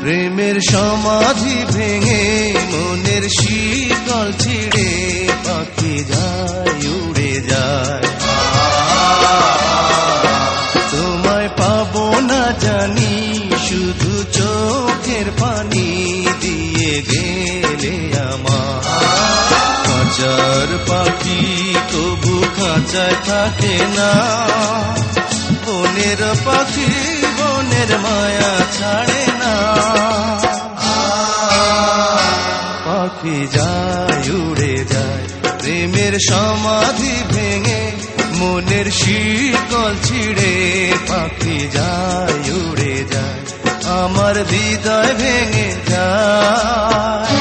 প্রেমের সমাধি ভেঙে মনের শীতল ছিঁড়ে পাখি যায় উড়ে যায়। তোমায় পাবো না জানি শুধু চোখের পানি দিয়ে গেলে আমার। খাঁচার পাখি তবু খাঁচায় থাকে না, বনের পাখি বনের মায়া ছাড়ে না। পাখি যায় উড়ে যায় প্রেমের সমাধি ভেঙে মনের শীতল ছিঁড়ে পাখি যায় উড়ে যায় আমার হৃদয় ভেঙে যায়।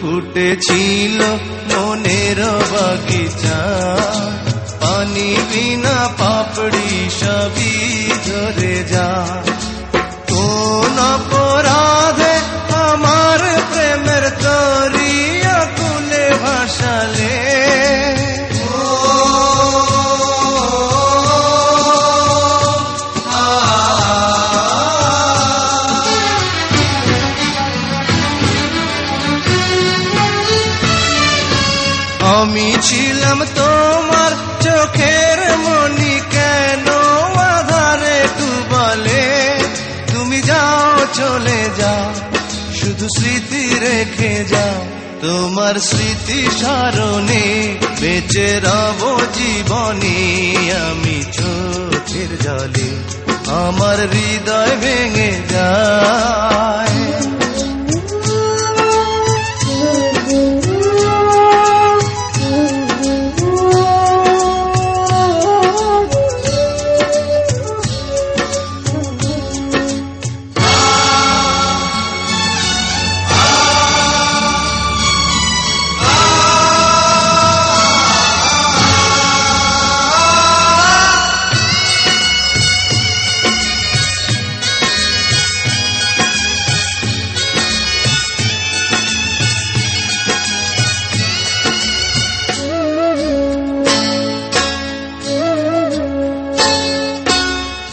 ফুটেছিল মনের বাগিচা, পানি বিনা পাপড়ি সবই ঝরে যায়। কোন অপরাধে আমার প্রেমের তরি আকুলে ভাসালে, আমি ছিলাম তোমার চোখের মনি, কেন আধারে ডুবালে? তুমি যাও চলে যাও শুধু স্মৃতি রেখে যাও, তোমার স্মৃতি স্মরণে বেঁচে রব জীবনে। আমি চোখের জলে আমার হৃদয় ভেঙে যায়।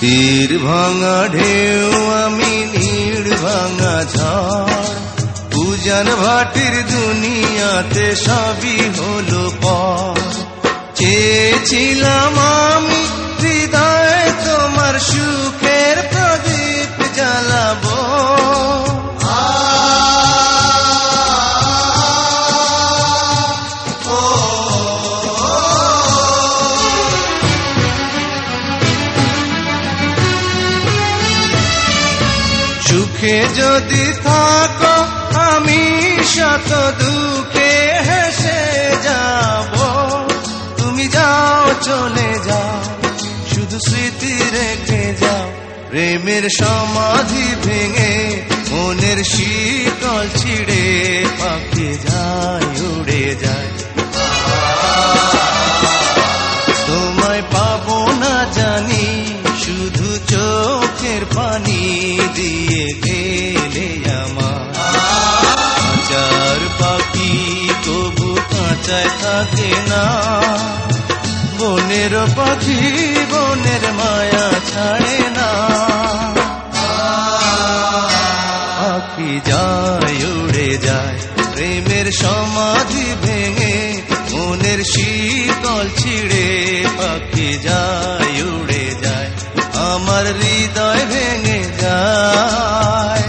তীর ভাঙা ঢেউ আমি নীড় ভাঙা ঝড়, উজান ভাটির দুনিয়াতে সবই হলো পর। চেয়েছিলাম আমি হৃদয়ে তোমার সুখের প্রদীপ জ্বালাবো, সুখে যদি থাকো আমি শত দুঃখে হেসে যাব। তুমি যাও চলে যাও শুধু স্মৃতি রেখে যাও, প্রেমের সমাধি ভেঙে মনের শীতল ছিঁড়ে পাখি যায় উড়ে যায়। তোমায় পাবো না জানি শুধু চোখের পানি দিয়ে গেলে আমার। খাঁচার পাখি তবু খাঁচায় থাকে না, বনের পাখি বনের মায়া ছাড়ে না। পাখি যায় উড়ে যায় প্রেমের সমাধি ভেঙে মনের শীতল ছিঁড়ে পাখি যায় উড়ে যায় আমার হৃদয় ভেঙে যায়।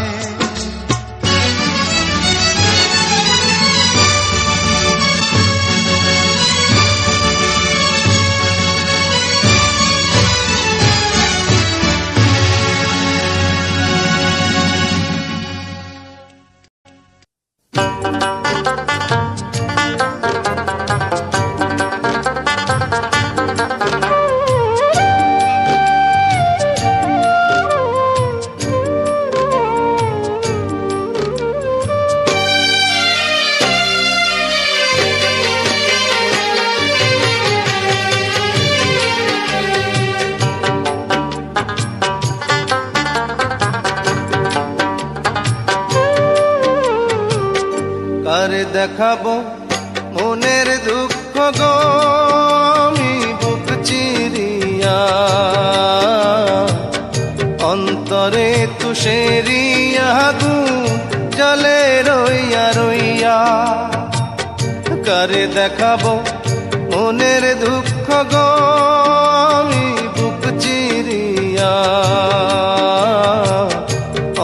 কারে দেখাবো মনের দুঃখ গো আমি বুক চিরিয়া, অন্তরে তুষেরিয়া আগুন জ্বলে রইয়া রইয়া। কারে দেখাবো মনের দুঃখ গো আমি বুক চিরিয়া,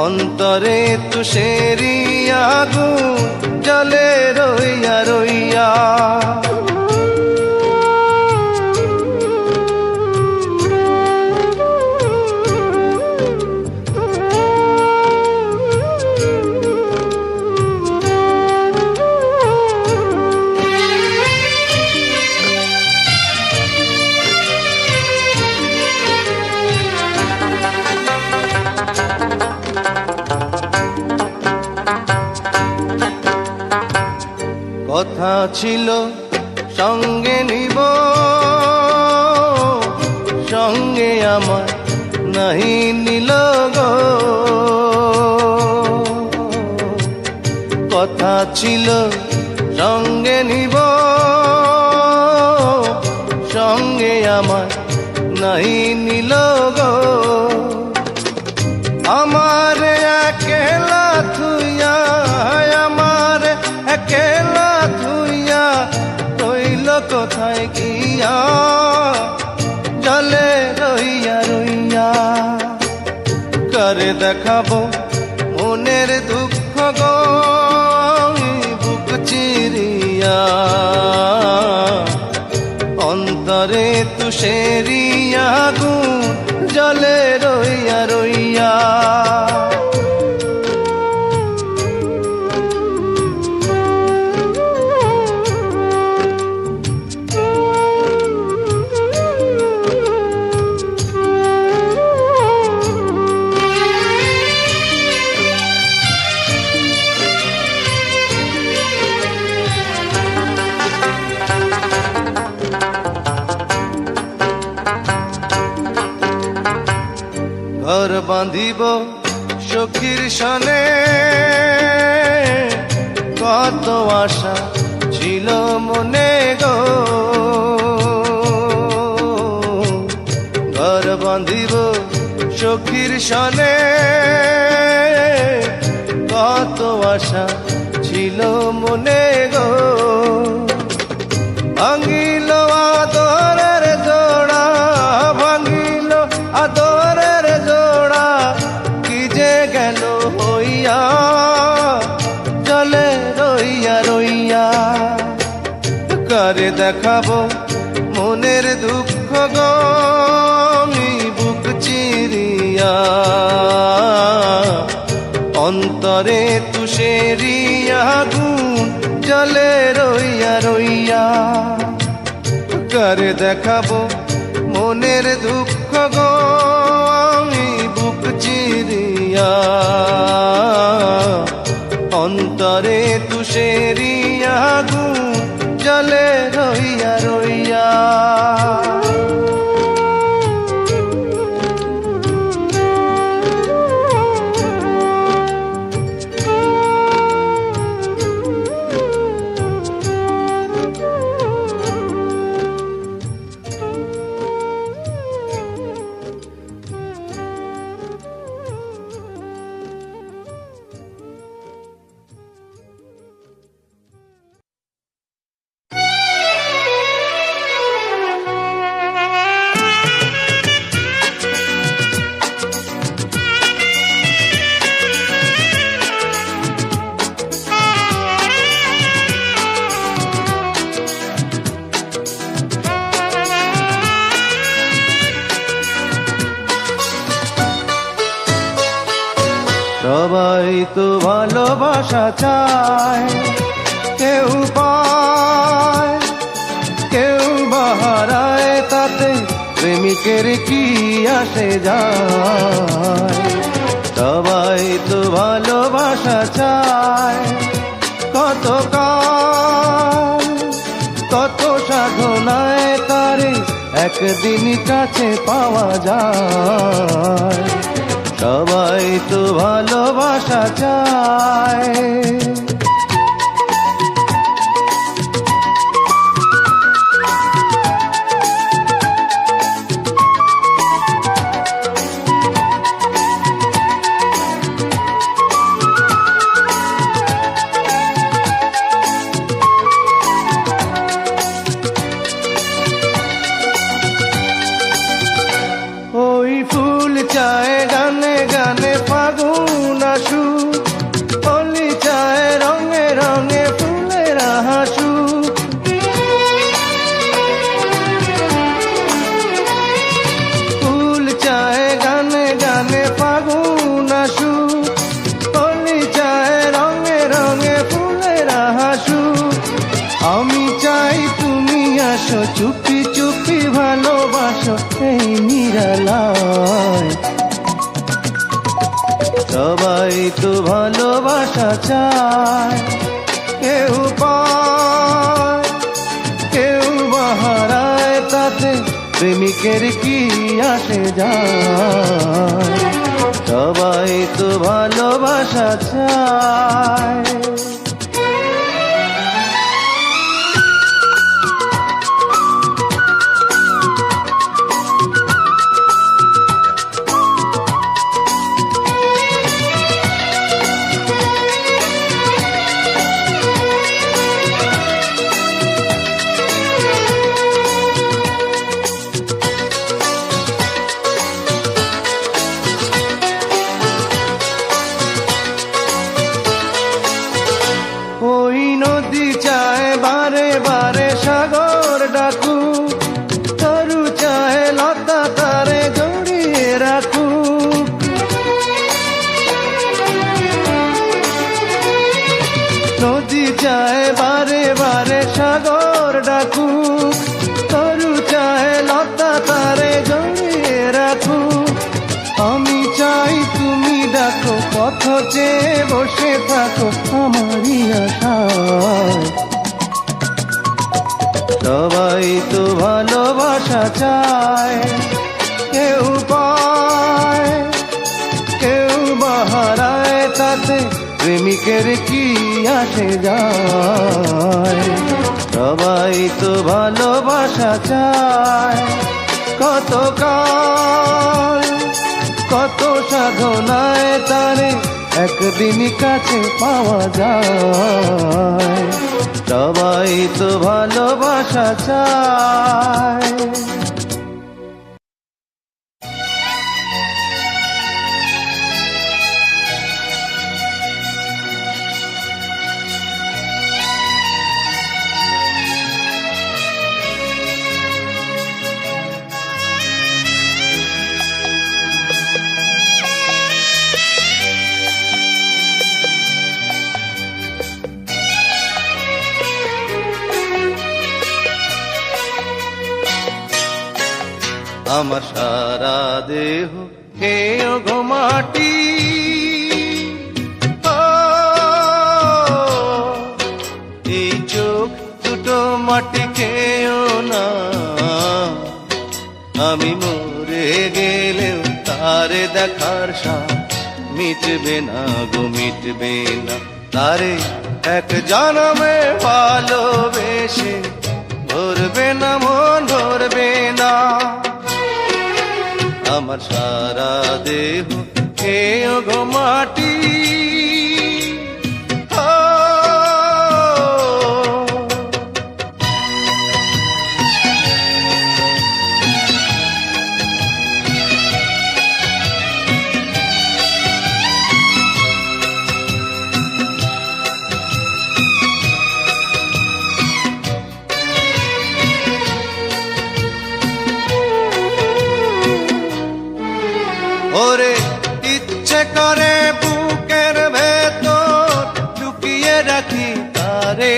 অন্তরে তুষেরিয়া আগুন জ্বলে রইয়া রইয়া। কথা ছিল সঙ্গে নিব, সঙ্গে আমার নাহি নিল গো। কথা ছিল সঙ্গে নিব, সঙ্গে আমার নাহি নিল গো। আমার একেলা থুইয়া, আমার একেলা থুইয়া রইল কোথায় গিয়া, জলে রইয়া রইয়া। কারে দেখাবো মনের দুঃখ গো আমি বুক চিরিয়া, অন্তরে তুষেরিয়া আগুন জলে রইয়া রইয়া। ঘর বাঁধিব সখীর সনে, কত আশা ছিল মনে গো। ঘর বাঁধিব সখীর সনে, কত আশা ছিল মনে গো। ভাঙিল আদরের জোড়া, ভাঙিল আদরের জোড়া, কি যে গেল হইয়া, জলে রইয়া রইয়া। কারে দেখাবো মনের দুঃখ গো আমি বুক চিরিয়া, অন্তরে তুষেরিয়া আগুন জলে রইয়া রইয়া। কারে দেখাবো মনের দুঃখ গো আমি বুক চিরিয়া, অন্তরে তুষেরিয়া আগুন জলে রইয়া রইয়া। সবাই তো ভালোবাসা চায়, কেউ পায় কেউ বাহারায়, তাতে প্রেমিকের কি আসে যায়। সবাই তো ভালোবাসা চায়, কত কাল কত সাধনায় তারে একদিন কাছে পাওয়া যায়। সবাই তো ভালোবাসা চায়। সবাই তো ভালোবাসা চায়, কেউ পায় কেউ বা হারায়, তাতে প্রেমিকের কি আসে যায়। সবাই তো ভালোবাসা চায়। ওই নদী চায় বারে বারে সাগর ডাকু, তরু চায় লতা তারে জড়িয়ে রাখু। নদী চায় বারে বারে সাগর ডাকু, তরু চায় লতা তারে জড়িয়ে রাখু। আমি চাই তুমি ডাকো, পথ চেয়ে বসে থাকো আমারই আশায়। সবাই তো ভালোবাসা চায়, কেউ পায় কেউ বা হারায়, তাতে প্রেমিকের কি আসে যায়। সবাই তো ভালোবাসা চায়। কতকাল কত সাধনায় তারে একদিন কাছে পাওয়া যায়। সবাই তো ভালোবাসা চায়। আমার সারা দেহ খেয়ে গো মাটি, এই চোখ দুটো মাটি খেয়েও না। আমি মরে গেলেও তারে দেখার সাথ মিটবে না গো, মিটবে না। তারে এক জনমে ভালোবেসে ধরবে না মন, ধরবে না। আমার সারা দেহ খেয়ে গো মাটি, ওরে ইচ্ছে করে বুকের ভেতর লুকিয়ে রাখি তারে।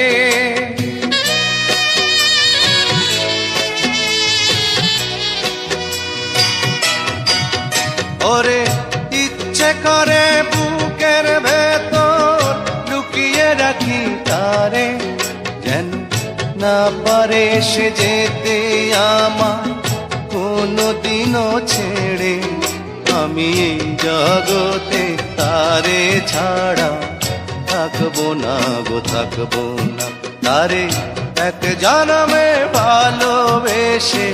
ওরে ইচ্ছে করে বুকের ভেতর লুকিয়ে রাখি তারে, যেন না পারে সে যেতে আমার কোনদিনও ছেড়ে। আমি এই জগতে তারে ছাড়া থাকবো না গো, থাকবো না। তারে এক জনমে ভালোবেসে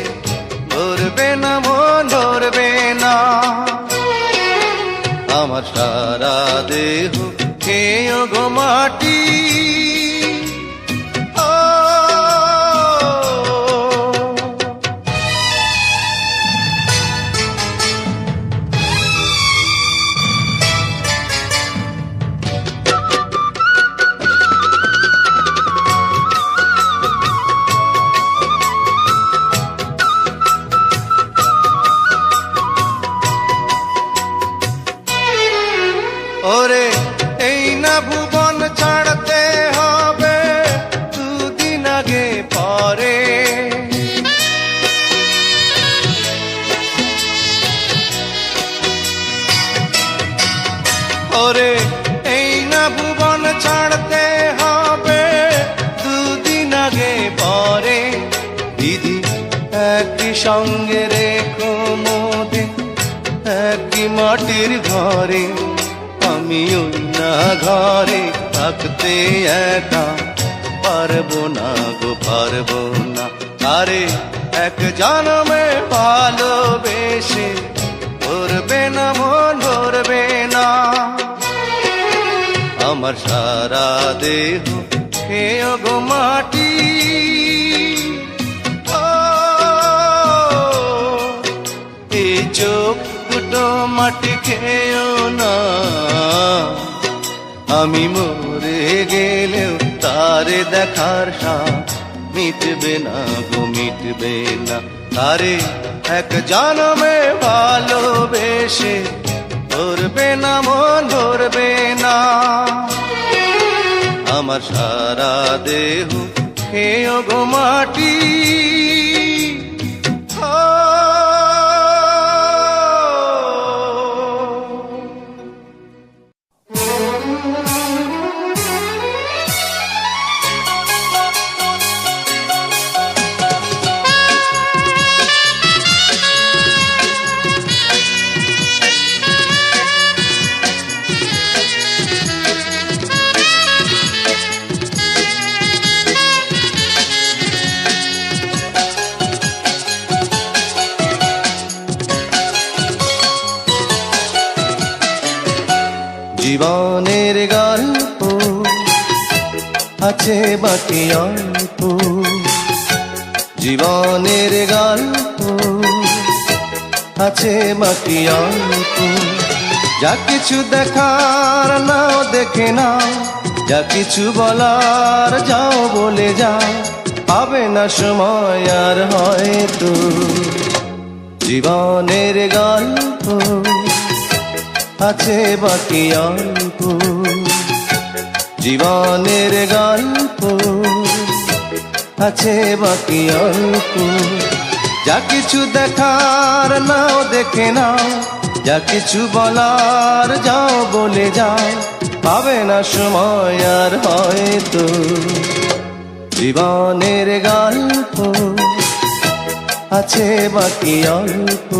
ধরবে না মন, ধরবে না। আমার সারা দেহ খেয়ে গো মাটি, ওরে এই না ভুবন ছাড়তে হবে দুদিন আগে পরে। ওরে এই না ভুবন ছাড়তে হবে, দুদিন আগে পরে দিদি একই সঙ্গে রেখো মোদে একই মাটির ঘরে। আমি ওই না ঘরে থাকতে একা পারবো না গো পারবো না। আরে এক জন্মে ভালোবেসে ধরবে না মন ধরবে না। আমার সারা দেহ খেয়ে গো মাটি, এই চোখ দুটো মাটি খেয়েও না। আমি মরে গেলেও তারে দেখার সাথ মিটবে না গো মিটবে না। তারে এক জন্মে ভালোবেসে ধরবে না মন ধরবে না। আমার সারা দেহ খেয়ে গো মাটি। জীবনের গল্প আছে বাকি অল্প, জীবনের গল্প আছে বাকি অল্প। যা কিছু দেখার নাও দেখে নাও, যা কিছু বলার যাও বলে যাও, পাবে না সময় আর হয়তো। জীবনের গল্প আছে বাকি অল্প, জীবনের গল্প আছে বাকি অল্প। যা কিছু দেখার নাও দেখে নাও, যা কিছু বলার যাও বলে যাও, পাবে না সময় আর হয়তো। জীবনের গল্প আছে বাকি অল্প,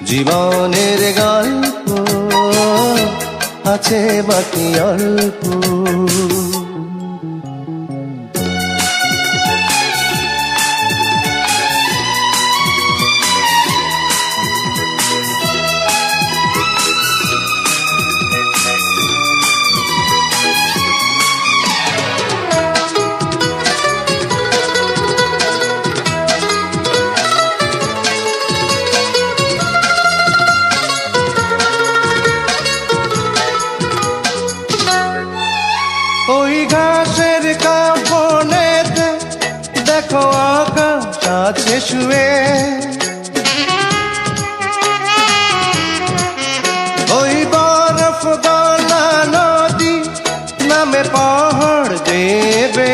জীবনের গল্প আছে বাকি অল্প। ওই ঘাসের কাপনেতে দেখো আকাশ আছে শুয়ে, ওই বরফ গলা নদী নামে পাহাড় দেবে,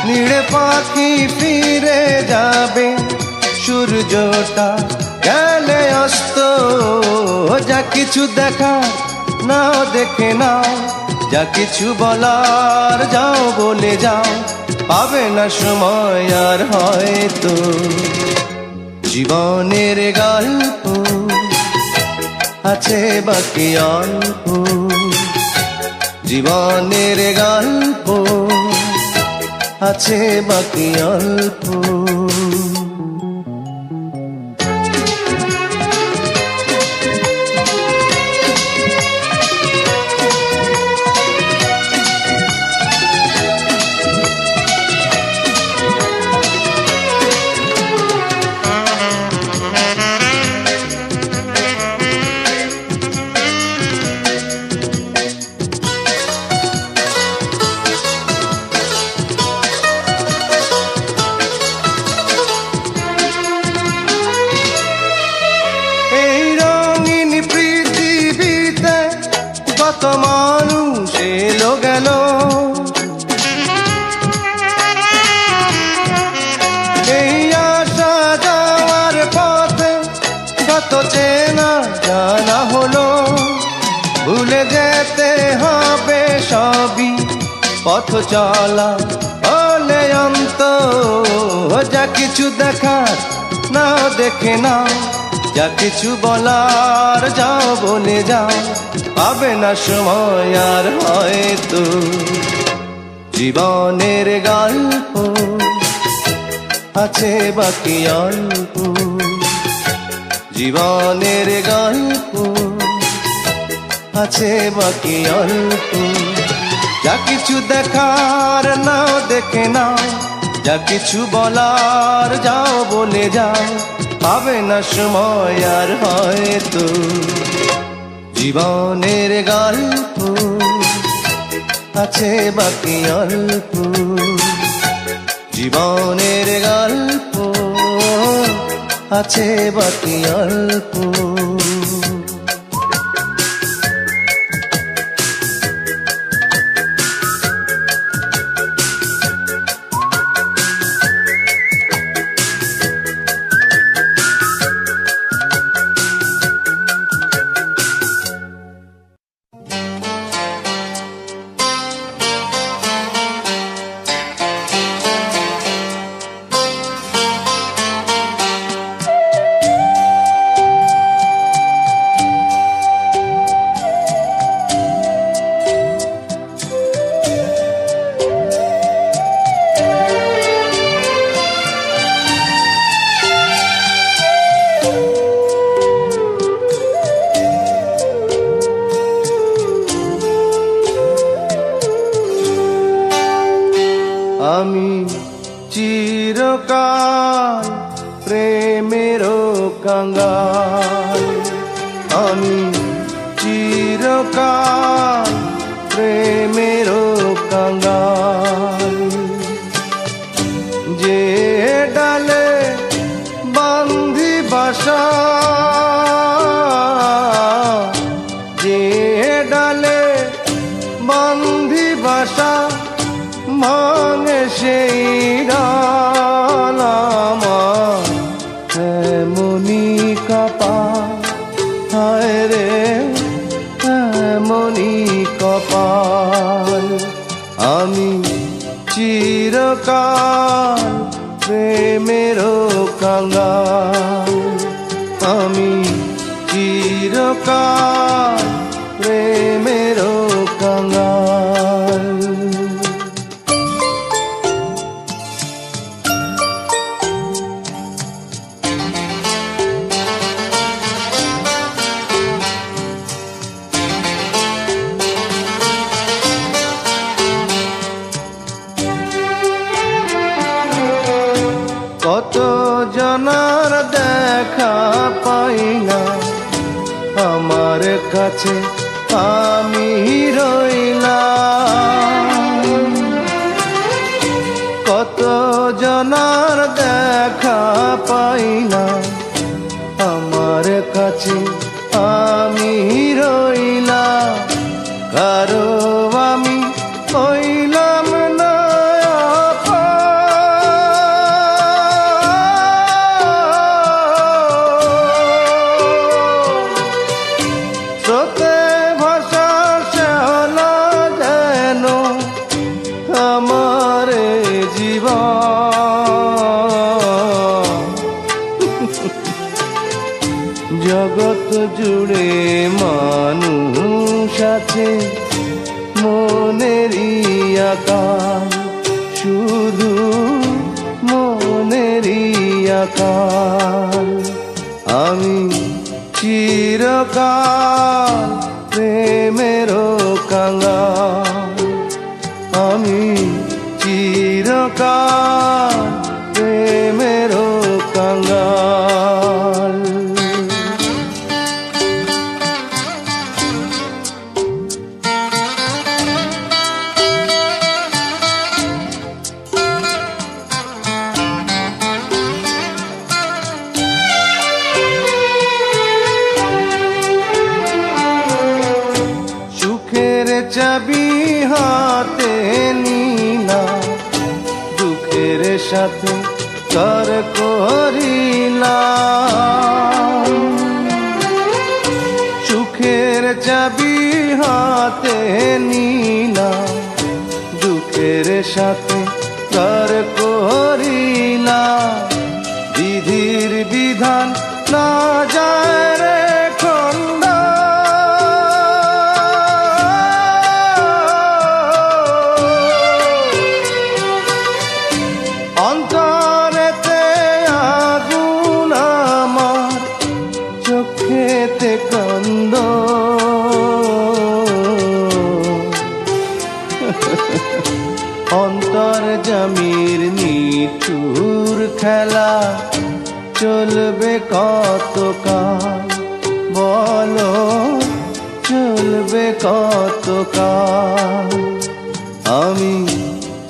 নীড়ে পাখি ফিরে যাবে, সূর্যটা গেলে অস্ত। যা কিছু দেখা নাও দেখে নাও, যা কিছু বলার যাও বলে যাও, পাবে না সময় আর হয়তো। জীবনের গল্প আছে বাকি অল্প, জীবনের গল্প আছে বাকি অল্প। ভুলে যেতে হবে সবই পথ চলা হলে অন্ত। যা কিছু দেখার নাও দেখে নাও, যা কিছু বলার যাও বলে যাও, পাবে না সময় আর হয়তো। জীবনের গল্প আছে বাকি অল্প, জীবনের গল্প আছে বাকি অল্প। যা কিছু দেখার নাও দেখে নাও, যা কিছু বলার যাও বলে যাও, পাবে না সময় আর হয়তো। জীবনের গল্প আছে বাকি অল্প, জীবনের গল্প আছে বাকি অল্প। আমি চিরকাল প্রেমেরও কাঙ্গাল, আমি চিরকাল প্রেমেরও কাঙ্গাল। যে ডালে বান্ধি বাসা, যে ডালে বান্ধি বাসা, ভাঙে সেই ডাল আমার এমনি কপাল। হায় রে এমনি কপাল। আমি চিরকাল প্রেমেরও কাঙ্গাল, আমি চিরকাল প্রেমেরও কাঙ্গাল। কত জনার দেখা পাই না, আমার কাছে আমি রইলাম। কত জনার দেখা পাই না, আমার কাছে আমি রইলাম। কারো আমি হইলাম না স্রোতে ভাষা শ্যাওলা যেন আমার জীবন। জগৎ জুড়ে মানুষ আছে মনেরই আকাল, শুধু মনেরই আকাল। আমি চিরকাল প্রেমেরও কাঙ্গাল, আমি চিরকাল প্রেমেরও কাঙ্গাল। চাবি হাতে নিলাম, দুঃখের সাথে কর করিলাম। সুখের চাবি হাতে নিলাম, দুঃখের সাথে কার করিলাম, বিধির বিধান না যায় রে খন্ডা। অন্তরেতে আগুন আমার, চোখেতে কান্দ, অন্তর জামির নিঠুর খেলা চলবে কতকাল, বলো চলবে কতকাল। আমি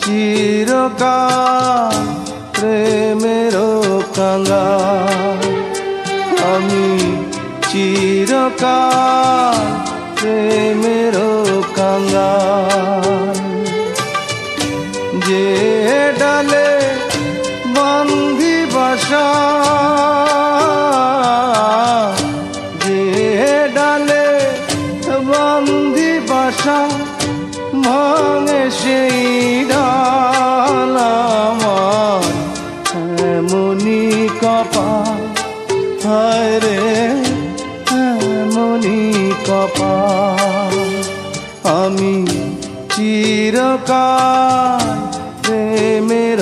চিরকাল প্রেমের কাঙ্গাল, আমি চিরকাল প্রেমের কাঙ্গাল। যে ডালে বান্ধি বাসা, যে ডালে বান্ধি বাসা, ভাঙে সেই ডাল আমার এমনি কপাল, হায় রে এমনি কপাল। আমি চিরকাল প্রেমের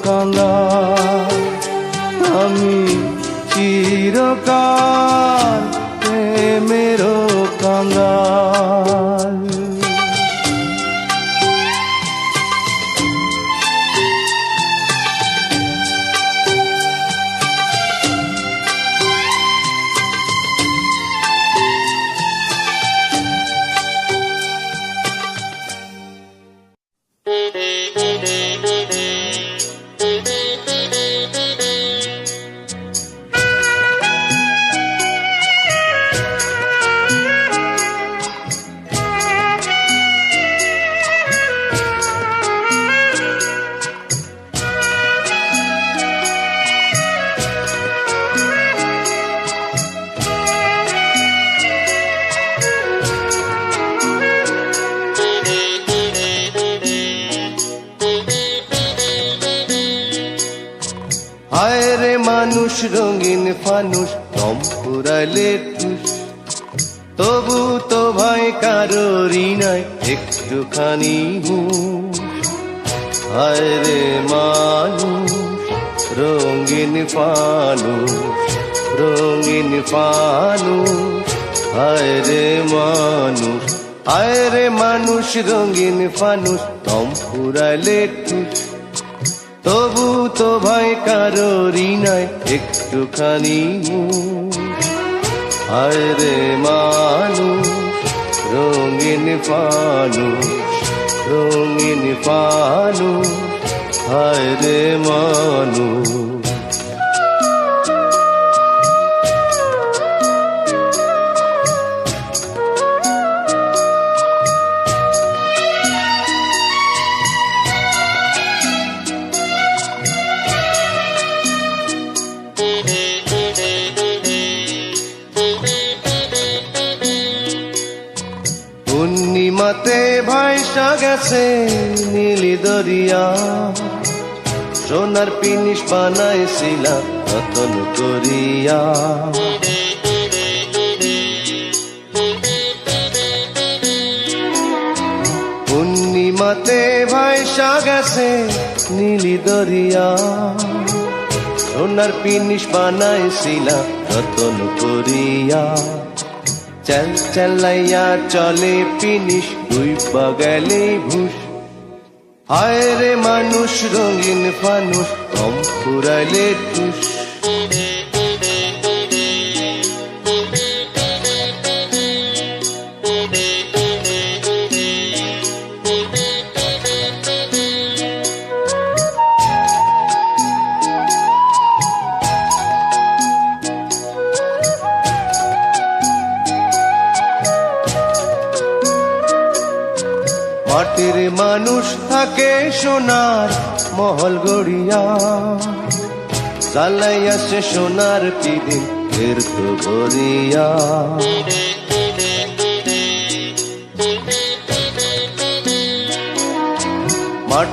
কাঙ্গাল, আমি চিরকাল প্রেমের কাঙ্গাল। হায় রে মানুষ রঙিন ফানুষ, দম ফুরাইলে ঠুস, তবু তো ভাই কারোরই নাই একটুখানি হুঁশ। হায় রে মানুষ রঙিন ফানুষ, রঙিন ফানুষ, হায় রে মানুষ, হায় রে মানুষ রঙিন ফানুষ, দম ফুরাইলে ঠুস, তবু তো ভাই কারোরই নাই একটুখানি হুঁশ। হায় রে মানুষ রঙিন ফানুষ, রঙিন ফানুষ, হায় রে মানুষ। পূর্ণিমাতে ভাইসা গেছে নীলি দরিয়া, সোনার পিনিস বানাইছিলাম রতন করিয়া। পূর্ণিমাতে ভাইসা গেছে নীলি দরিয়া, সোনার পিনিস বানাইছিলাম রতন করিয়া। চল চলাইয়া চলে পিনিস, দুই গেলে ভুষ। হায় রে মানুষ রঙিন ফানুষ, কম ফুরাইলে ঠুস। মাটির মানুষ থাকে সোনার মহল গড়িয়া, চালাইয়া সে সোনার পিদিন ফের তো ভরিয়া।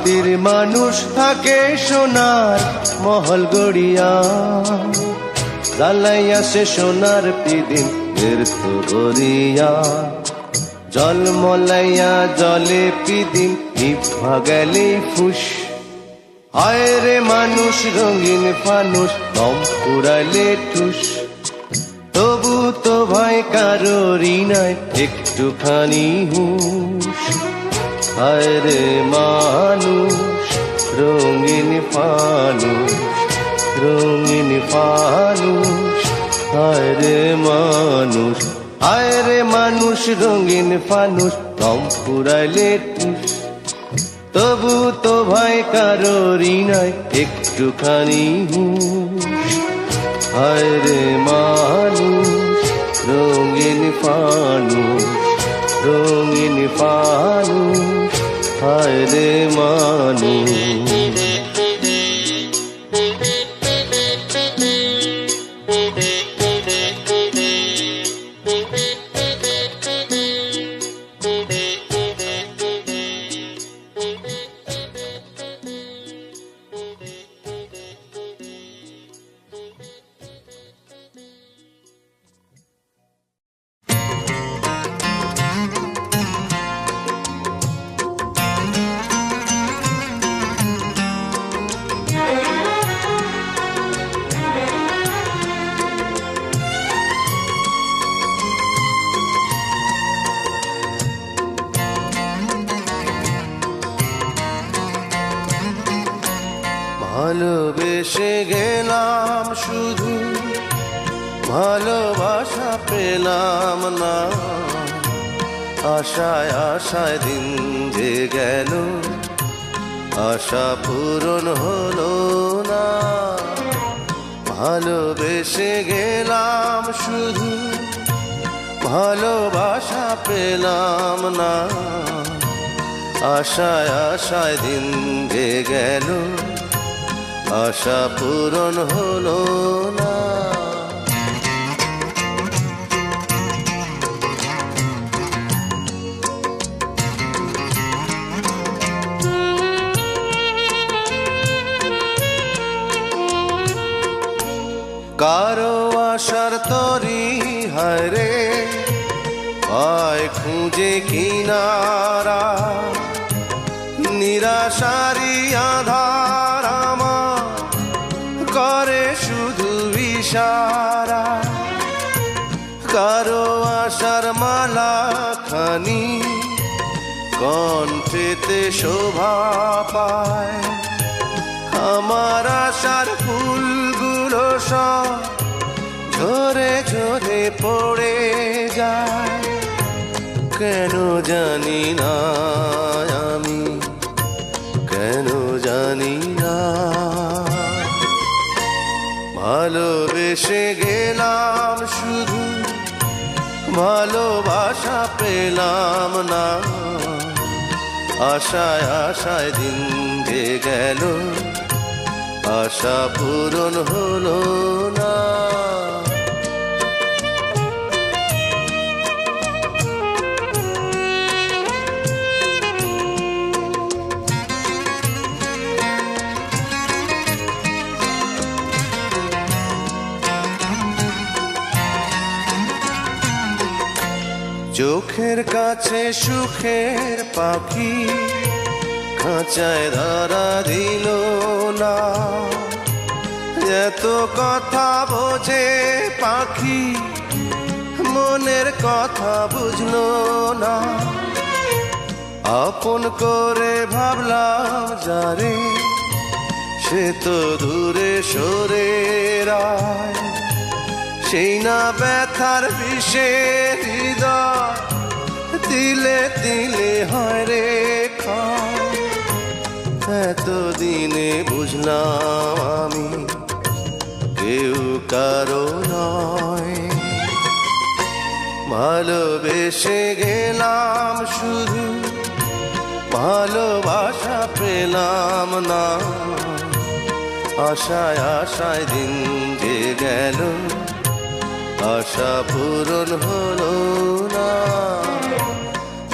মাটির মানুষ থাকে সোনার মহল গড়িয়া, জ্বালাইয়া সে সোনার পিদিম ব্যর্থ গড়িয়া। জল মলাইয়া জলে পিদিম নিভা গেলে ফুস, হায় রে মানুষ রঙিন ফানুষ দম পুরাইলে ঠুস। তবু তো ভাই কারোরই নাই একটুখানি হুঁশ, হায় রে মানুষ রঙিন ফানুষ, রঙিন ফানুষ। হায় রে মানুষ, হায় রে মানুষ রঙিন ফানুষ দম পুরাইলে ঠুস। তবু তো ভাই কারোরই নাই একটুখানি হুঁশ, হায় রে মানুষ রঙিন ফানুষ, রঙিন ফানুষ। হায় রে মানুষ। ভালোবেসে গেলাম শুধু, ভালোবাসা পেলাম না। আশায় আশায় দিন যে গেল, আশা পূরণ হলো না। ভালোবেসে গেলাম শুধু, ভালোবাসা পেলাম না। আশায় আশায় দিন যে গেল, আশা পূরণ হলো না। কারো আশার তরি হায় রে পায় খুঁজে কিনারা, নিরাশারি আধার আমার করে শুধু ইশারা। কারো আশার মালা খানি কণ্ঠেতে শোভা পায়, আমার আশার ফুলগুলো সব ঝরে ঝরে পড়ে যায়। কেন জানি না আমি, কেন জানি না। ভালোবেসে গেলাম শুধু, ভালোবাসা পেলাম না। আশায় আশায় দিন যে গেল, আশা পূরণ হলো না। চোখের কাছে সুখের পাখি খাঁচায় ধরা দিল না। এত কথা বোঝে পাখি, মনের কথা বুঝলো না। আপন করে ভাবলাম যারে, সে তো দূরে সরে রায়। সেই না ব্যথার বিষে হৃদয় দিলে দিলে হয় রে ক্ষয়। এতদিনে বুঝলাম আমি কেউ কারো নয়। ভালোবেসে গেলাম শুধু, ভালোবাসা পেলাম না। আশায় আশায় দিন যে গেল, আশা পূরণ হলো না।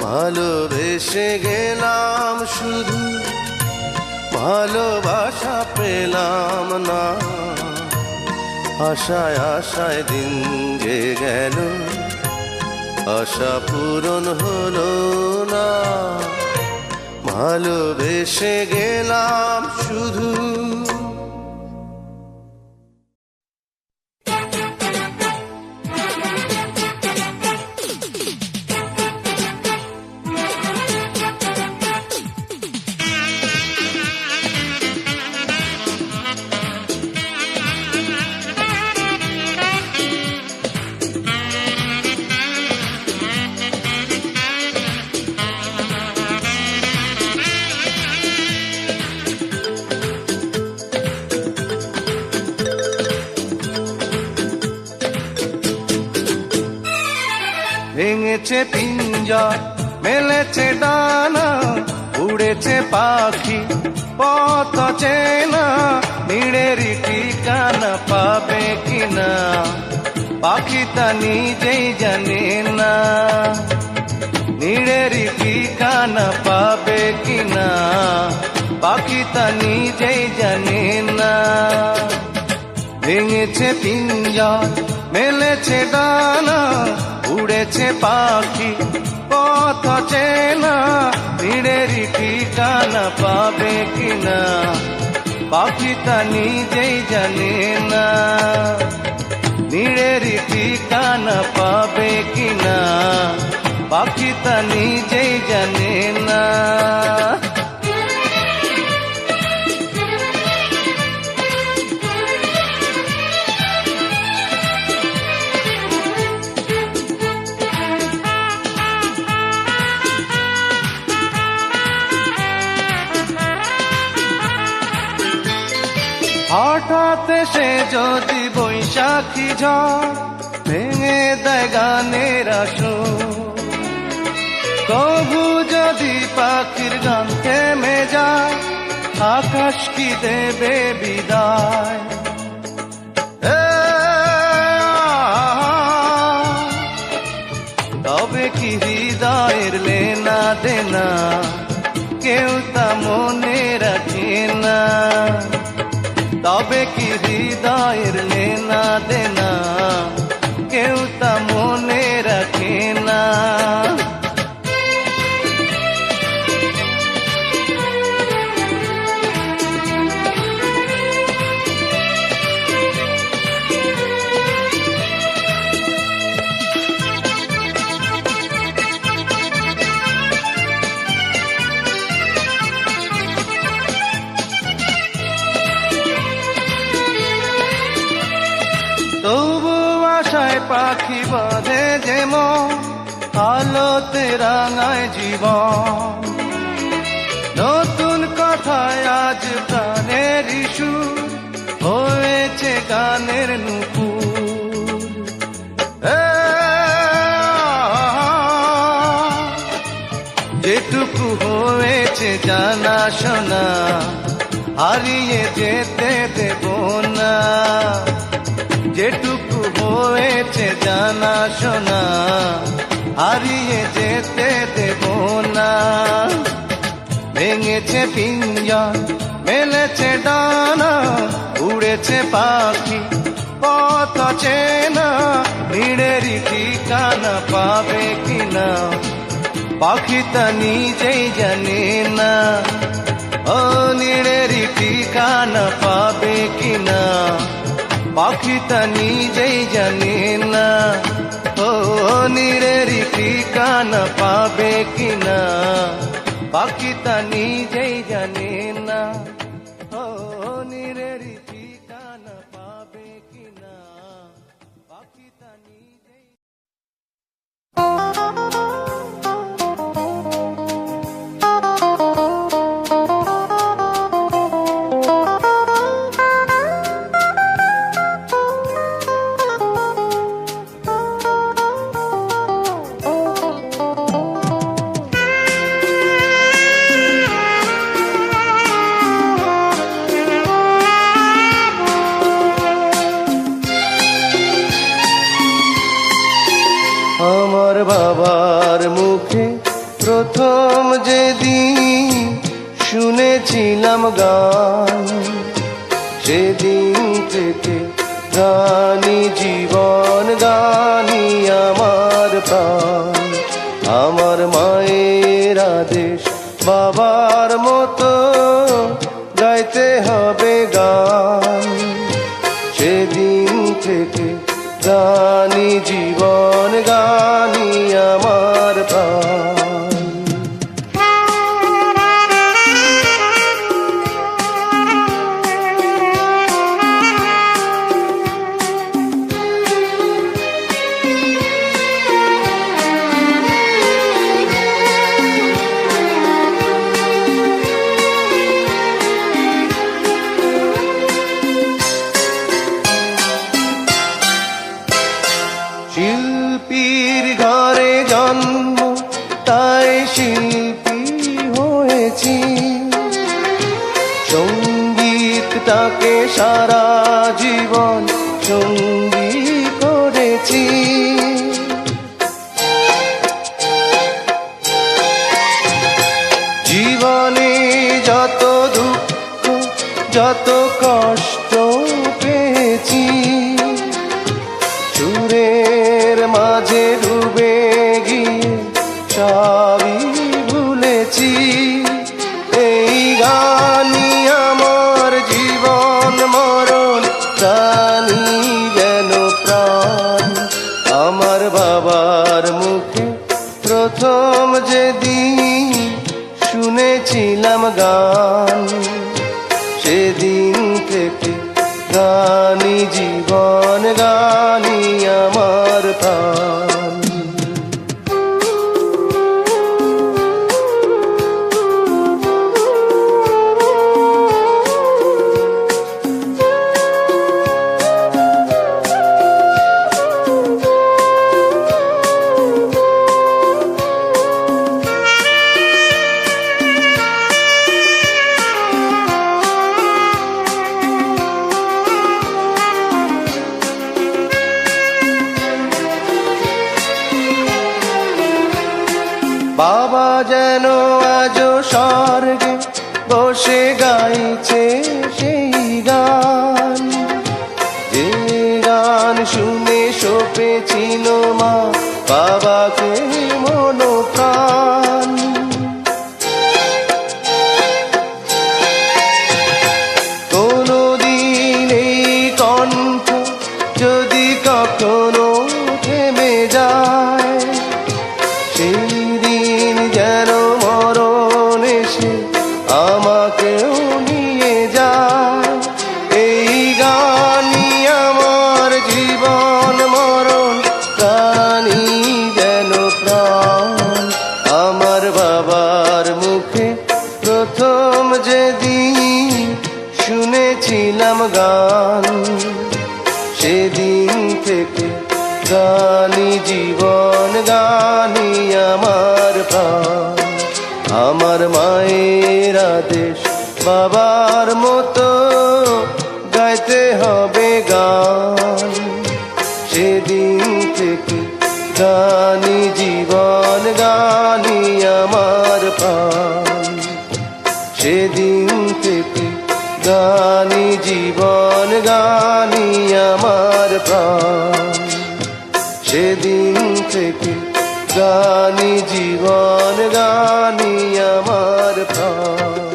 ভালোবেসে গেলাম শুধু, ভালোবাসা পেলাম না, আশায় আশায় দিন যে গেল, আশা পূরণ হলো না। ভালোবেসে গেলাম শুধু। ভেঙেছে পিঞ্জর, মেলেছে ডানা, উড়েছে পাখি পথ চেনা, নিড়েরই ঠিকানা পাবে কিনা পাখি তা নিজেই জানে না। নিড়েরই ঠিকানা পাবে কিনা পাখি তা নিজেই জানে না। ভেঙেছে পিঞ্জর, মেলেছে ডানা, উড়েছে পাখি পথ চেনা, নিড়েরই ঠিকানা পাবে কিনা পাখি তা নিজেই জানে না। নিড়েরই ঠিকানা পাবে কিনা পাখি তা নিজেই জানে না। হঠাৎ সে যদি বৈশাখী ঝড় ভেঙে দেয় গানের আসর, তবু যদি পাখির গান থেমে যায় আকাশ কি দেবে বিদায়। তবে কি হৃদয়ের লেনা দেনা কেউ তা মনে রাখে না। তবে কি হৃদয়ের লেনা দেনা কেউ তা মনে রাখে না। তবু আশায় পাখি বাঁধে যেমন, আলোতে রাঙায় জীবন। নতুন কথায় আজ প্রাণের সুর হয়েছে গানের নুপুর। যেটুকু হয়েছে জানা শোনা হারিয়ে যেতে দেব না। যেটুকু হয়েছে জানা শোনা হারিয়ে যেতে দেব না। ভেঙেছে পিঞ্জর, মেলেছে ডানা, উড়েছে পাখি পথ চেনা, নিড়েরই ঠিকানা পাবে কিনা পাখি তা নিজেই জানে না। ও নিড়েরই ঠিকানা পাবে কিনা পাখি তা নিজেই জানে না। ও নিড়েরই ঠিকানা পাবে কিনা পাখি তা নিজেই জানে না। ও নিড়েরই ঠিকানা পাবে কিনা পাখি তা নিজেই। আমার বাবার মুখে প্রথম যেদিন শুনেছিলাম গান, সেদিন থেকে গানি জীবন, গানি আমার প্রাণ। আমার মায়ের আদেশ বাবার মতো গাইতে হবে গান, সেদিন থেকে গানি জীবন, গানি আমার প্রাণ। শিল্পীর ঘরে জন্ম, তাই শিল্পী হয়েছি। সঙ্গীতটাকে সারা জীবন সঙ্গী করেছি। জীবনে যত দুঃখ, যত কষ্ট পেয়েছি, সুরের মাঝে ডুবে গিয়ে সবই ভুলেছি। এই গানই আমার জীবন মরণ, গানই যেন প্রাণ। আমার বাবার মুখে প্রথম যেদিন শুনেছিলাম গান, সেদিন থেকে গানি জীবন, গানি আমার প্রাণ। বাবা যেন আজ স্বর্গে বসে গাইছে সেই গান, যে গান শুনে সপেছিল মা বাবাকে মন প্রাণ। কোনদিন এই কণ্ঠ যদি কখনো থেমে যায়, সেই দিন যেন মরণ এসে আমাকেও নিয়ে যায়। এই গানই আমার জীবন মরণ, গানই যেন প্রাণ। আমার বাবার মুখে প্রথম যেদিন শুনেছিলাম গান, সেদিন থেকে গানি জীবন, গানি আমার প্রাণ। আমার মায়ের আদেশ বাবার মতো গাইতে হবে গান, সেদিন থেকে গানি জীবন, গানি আমার প্রাণ। সেদিন থেকে গানি জীবন, গানি আমার প্রাণ। সেদিন থেকে গানি জীবন, গানি আমার প্রাণ।